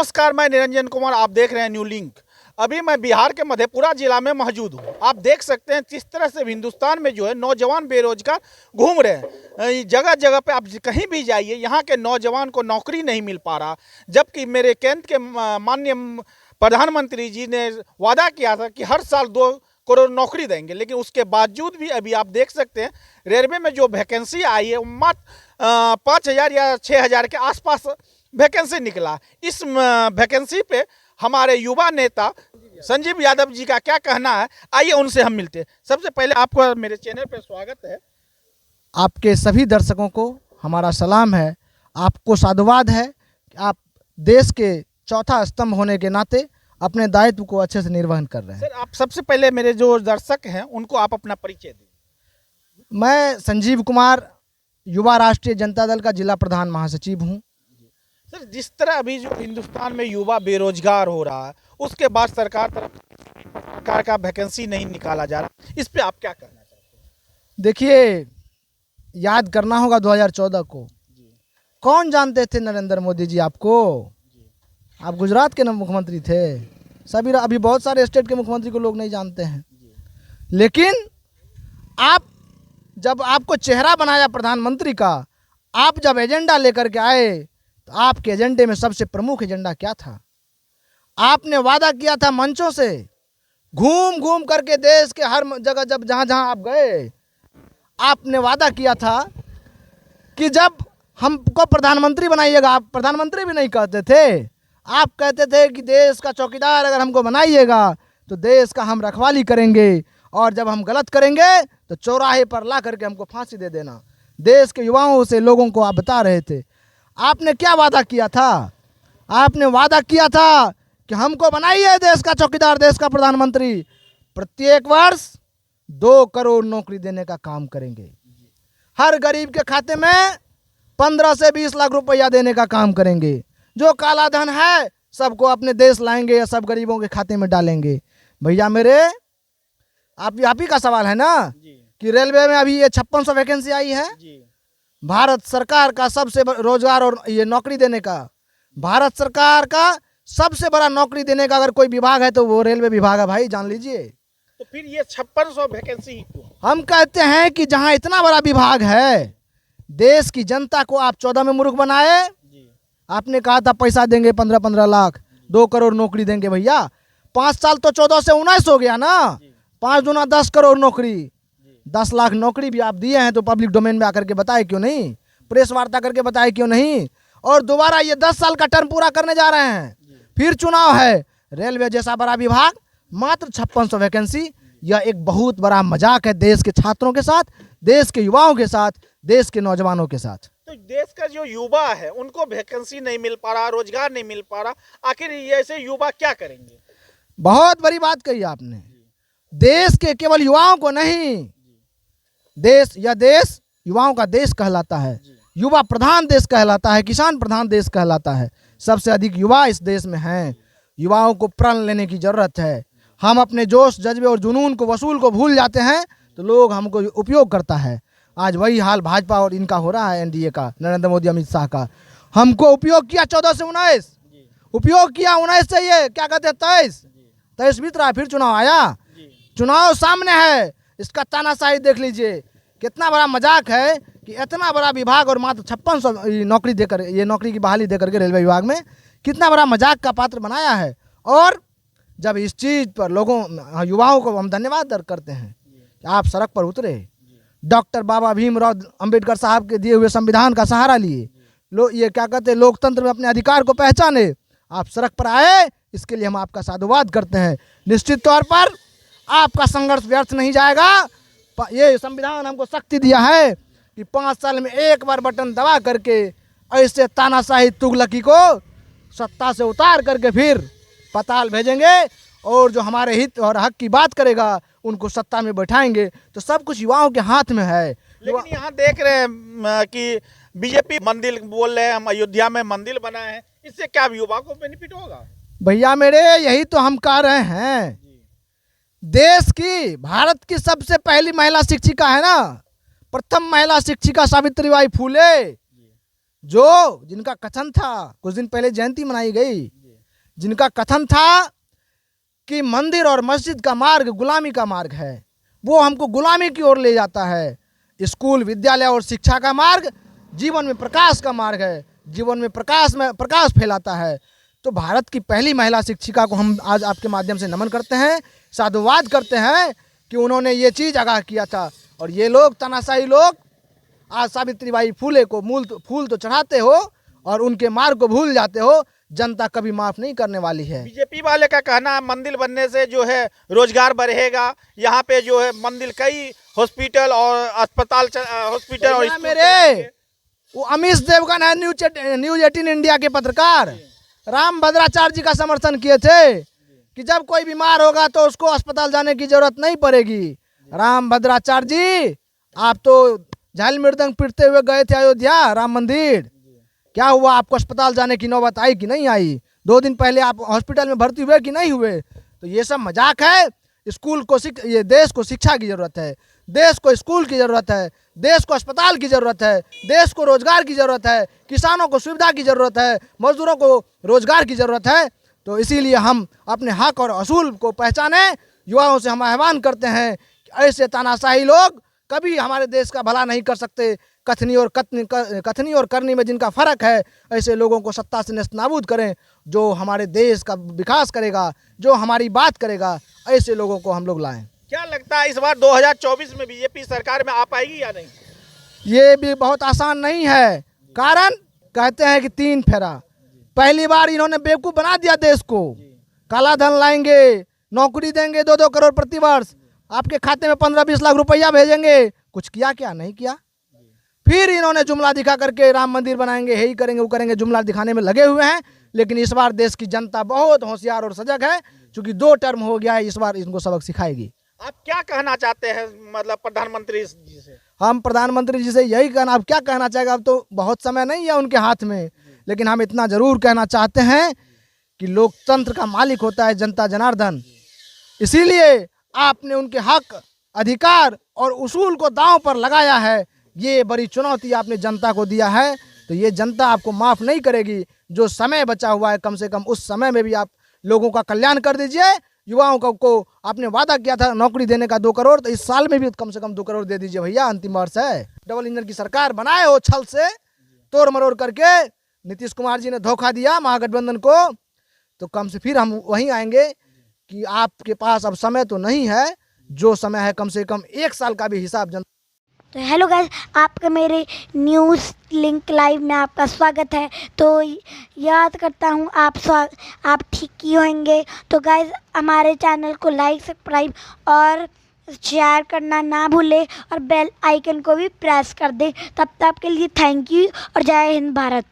नमस्कार, मैं निरंजन कुमार। आप देख रहे हैं न्यू लिंक। अभी मैं बिहार के मधेपुरा जिला में मौजूद हूँ। आप देख सकते हैं किस तरह से हिंदुस्तान में जो है नौजवान बेरोजगार घूम रहे हैं। जगह जगह पे आप कहीं भी जाइए, यहाँ के नौजवान को नौकरी नहीं मिल पा रहा। जबकि मेरे केंद्र के माननीय प्रधानमंत्री जी ने वादा किया था कि हर साल 2 करोड़ नौकरी देंगे, लेकिन उसके बावजूद भी अभी आप देख सकते हैं रेलवे में जो वैकेंसी आई है मात्र 5,000 या 6,000 के आसपास वैकेंसी निकला। इस वैकेंसी पे हमारे युवा नेता संजीव यादव जी का क्या कहना है, आइए उनसे हम मिलते हैं। सबसे पहले आपको मेरे चैनल पे स्वागत है। आपके सभी दर्शकों को हमारा सलाम है। आपको साधुवाद है कि आप देश के चौथा स्तंभ होने के नाते अपने दायित्व को अच्छे से निर्वहन कर रहे हैं। सर, आप सबसे पहले मेरे जो दर्शक हैं उनको आप अपना परिचय दें। मैं संजीव कुमार, युवा राष्ट्रीय जनता दल का जिला प्रधान महासचिव हूं। सर, जिस तरह अभी जो हिंदुस्तान में युवा बेरोजगार हो रहा है, उसके बाद सरकार का वैकेंसी नहीं निकाला जा रहा, इस पे आप क्या कहना चाहते हैं? देखिए, याद करना होगा 2014 को। कौन जानते थे नरेंद्र मोदी जी आपको? आप गुजरात के मुख्यमंत्री थे। सभी अभी बहुत सारे स्टेट के मुख्यमंत्री को लोग नहीं जानते हैं। लेकिन आप जब आपको चेहरा बनाया प्रधानमंत्री का, आप जब एजेंडा लेकर के आए, तो आपके एजेंडे में सबसे प्रमुख एजेंडा क्या था? आपने वादा किया था मंचों से, घूम घूम करके देश के हर जगह जब जहाँ जहाँ आप गए, आपने वादा किया था कि जब हमको प्रधानमंत्री बनाइएगा। आप प्रधानमंत्री भी नहीं कहते थे, आप कहते थे कि देश का चौकीदार अगर हमको बनाइएगा तो देश का हम रखवाली करेंगे, और जब हम गलत करेंगे तो चौराहे पर ला करके हमको फांसी दे देना। देश के युवाओं से, लोगों को आप बता रहे थे। आपने क्या वादा किया था? आपने वादा किया था कि हमको बनाइए देश का चौकीदार, देश का प्रधानमंत्री। प्रत्येक वर्ष 2 करोड़ नौकरी देने का काम करेंगे। हर गरीब के खाते में 15 से 20 लाख रुपया देने का काम करेंगे। जो काला धन है सबको अपने देश लाएंगे या सब गरीबों के खाते में डालेंगे। भैया मेरे, आप ही का सवाल है ना कि रेलवे में अभी ये 5600 वैकेंसी आई है। भारत सरकार का सबसे रोजगार और ये नौकरी देने का, भारत सरकार का सबसे बड़ा नौकरी देने का अगर कोई विभाग है तो वो रेलवे विभाग है भाई, जान लीजिए। तो फिर ये 5600 वैकेंसी ही क्यों? हम कहते हैं कि जहां इतना बड़ा विभाग है, देश की जनता को आप 14 में मूर्ख बनाए। आपने कहा था पैसा देंगे 15-15 लाख, 2 करोड़ नौकरी देंगे। भैया 5 साल तो 14 से 19 हो गया ना। 5 दूना 10 करोड़ नौकरी, 10 लाख नौकरी भी आप दिए हैं तो पब्लिक डोमेन में आकर के बताए क्यों नहीं? प्रेस वार्ता करके बताए क्यों नहीं? और दोबारा ये 10 साल का टर्म पूरा करने जा रहे हैं, फिर चुनाव है। रेलवे जैसा बड़ा विभाग, मात्र 5600 वैकेंसी। यह एक बहुत बड़ा मजाक है देश के छात्रों के साथ, देश के युवाओं के साथ, देश के नौजवानों के साथ। तो देश का जो युवा है उनको वैकेंसी नहीं मिल पा रहा, रोजगार नहीं मिल पा रहा, आखिर ऐसे युवा क्या करेंगे? बहुत बड़ी बात कही आपने। देश के केवल युवाओं को नहीं, देश युवाओं का देश कहलाता है, युवा प्रधान देश कहलाता है, किसान प्रधान देश कहलाता है। सबसे अधिक युवा इस देश में हैं। युवाओं को प्रण लेने की जरूरत है। हम अपने जोश, जज्बे और जुनून को, वसूल को भूल जाते हैं तो लोग हमको उपयोग करता है। आज वही हाल भाजपा और इनका हो रहा है, एनडीए का, नरेंद्र मोदी, अमित शाह का। हमको उपयोग किया 14 से 19, उपयोग किया 19 से ये क्या कहते हैं 23 बीत रहा है, फिर चुनाव आया। चुनाव सामने है, इसका तानाशाही देख लीजिए। कितना बड़ा मजाक है कि इतना बड़ा विभाग और मात्र 5600 नौकरी देकर, ये नौकरी की बहाली देकर के रेलवे विभाग में कितना बड़ा मजाक का पात्र बनाया है। और जब इस चीज़ पर लोगों, युवाओं को हम धन्यवाद करते हैं कि आप सड़क पर उतरे, डॉक्टर बाबा भीमराव अंबेडकर साहब के दिए हुए संविधान का सहारा लिए, ये क्या कहते हैं, लोकतंत्र में अपने अधिकार को पहचाने, आप सड़क पर आए, इसके लिए हम आपका साधुवाद करते हैं। निश्चित तौर पर आपका संघर्ष व्यर्थ नहीं जाएगा। ये संविधान हमको शक्ति दिया है कि 5 साल में एक बार बटन दबा करके ऐसे तानाशाही तुगलकी को सत्ता से उतार करके फिर पाताल भेजेंगे, और जो हमारे हित और हक की बात करेगा उनको सत्ता में बैठाएंगे। तो सब कुछ युवाओं के हाथ में है। लेकिन यहाँ देख रहे हैं कि बीजेपी मंदिर बोल रहे हैं, हम अयोध्या में मंदिर बनाए हैं, इससे क्या युवा को बेनिफिट होगा? भैया मेरे, यही तो हम कह रहे हैं। देश की, भारत की सबसे पहली महिला शिक्षिका है ना, प्रथम महिला शिक्षिका सावित्रीबाई फूले, जो जिनका कथन था, कुछ दिन पहले जयंती मनाई गई जिनका कथन था कि मंदिर और मस्जिद का मार्ग गुलामी का मार्ग है, वो हमको गुलामी की ओर ले जाता है। स्कूल, विद्यालय और शिक्षा का मार्ग जीवन में प्रकाश का मार्ग है, जीवन में प्रकाश फैलाता है। तो भारत की पहली महिला शिक्षिका को हम आज आपके माध्यम से नमन करते हैं, साधुवाद करते हैं कि उन्होंने ये चीज़ आगाह किया था। और ये लोग, तानाशाही लोग, आज सावित्रीबाई फूले को फूल तो चढ़ाते हो और उनके मार्ग को भूल जाते हो। जनता कभी माफ़ नहीं करने वाली है। बीजेपी वाले का कहना है मंदिर बनने से जो है रोजगार बढ़ेगा, यहाँ पे जो है मंदिर, कई हॉस्पिटल और अस्पताल, हॉस्पिटल और मेरे वो अमीश देवगन है, न्यूज 18 इंडिया के पत्रकार, रामभद्राचार्य जी का समर्थन किए थे कि जब कोई बीमार होगा तो उसको अस्पताल जाने की जरूरत नहीं पड़ेगी। रामभद्राचार्य जी, आप तो झाल मृदंग पीटते हुए गए थे अयोध्या राम मंदिर, क्या हुआ? आपको अस्पताल जाने की नौबत आई कि नहीं आई? 2 दिन पहले आप हॉस्पिटल में भर्ती हुए कि नहीं हुए? तो ये सब मजाक है। स्कूल को ये देश को शिक्षा की ज़रूरत है, देश को स्कूल की ज़रूरत है, देश को अस्पताल की ज़रूरत है, देश को रोजगार की ज़रूरत है, किसानों को सुविधा की ज़रूरत है, मजदूरों को रोजगार की ज़रूरत है। तो इसीलिए हम अपने हक और असूल को पहचाने। युवाओं से हम आह्वान करते हैं कि ऐसे तानाशाही लोग कभी हमारे देश का भला नहीं कर सकते। कथनी और करनी में जिनका फ़र्क है, ऐसे लोगों को सत्ता से नेस्तनाबूद करें। जो हमारे देश का विकास करेगा, जो हमारी बात करेगा, ऐसे लोगों को हम लोग लाएं। क्या लगता है इस बार 2024 में बीजेपी सरकार में आ पाएगी या नहीं? ये भी बहुत आसान नहीं है। कारण कहते हैं कि 3 फेरा। पहली बार इन्होंने बेवकूफ़ बना दिया देश को। काला धन लाएंगे, नौकरी देंगे 2-2 करोड़ प्रति वर्ष, आपके खाते में 15-20 लाख रुपया भेजेंगे। कुछ किया क्या? नहीं किया। फिर इन्होंने जुमला दिखा करके राम मंदिर बनाएंगे, यही करेंगे, वो करेंगे, जुमला दिखाने में लगे हुए हैं। लेकिन इस बार देश की जनता बहुत होशियार और सजग है, क्योंकि 2 टर्म हो गया है, इस बार इनको सबक सिखाएगी। आप क्या कहना चाहते हैं मतलब प्रधानमंत्री जी से? हम प्रधानमंत्री जी से यही कहना, अब क्या कहना चाहेगा, अब तो बहुत समय नहीं है उनके हाथ में, लेकिन हम इतना जरूर कहना चाहते हैं कि लोकतंत्र का मालिक होता है जनता जनार्दन। इसीलिए आपने उनके हक, अधिकार और उसूल को दांव पर लगाया है। ये बड़ी चुनौती आपने जनता को दिया है, तो ये जनता आपको माफ़ नहीं करेगी। जो समय बचा हुआ है, कम से कम उस समय में भी आप लोगों का कल्याण कर दीजिए। युवाओं को आपने वादा किया था नौकरी देने का 2 करोड़, तो इस साल में भी कम से कम 2 करोड़ दे दीजिए भैया, अंतिम वर्ष है। डबल इंजन की सरकार बनाए हो, छल से तोड़ मरोड़ करके नीतीश कुमार जी ने धोखा दिया महागठबंधन को। तो कम से फिर हम वहीं आएंगे कि आपके पास अब समय तो नहीं है, जो समय है कम से कम 1 साल का भी हिसाब। तो हेलो गाइस, आपका मेरे न्यूज़ लिंक लाइव में आपका स्वागत है। तो याद करता हूँ आप ठीक ही होंगे। तो गाइस, हमारे चैनल को लाइक, सब्सक्राइब और शेयर करना ना भूलें और बेल आइकन को भी प्रेस कर दें। तब तक के लिए थैंक यू और जय हिंद भारत।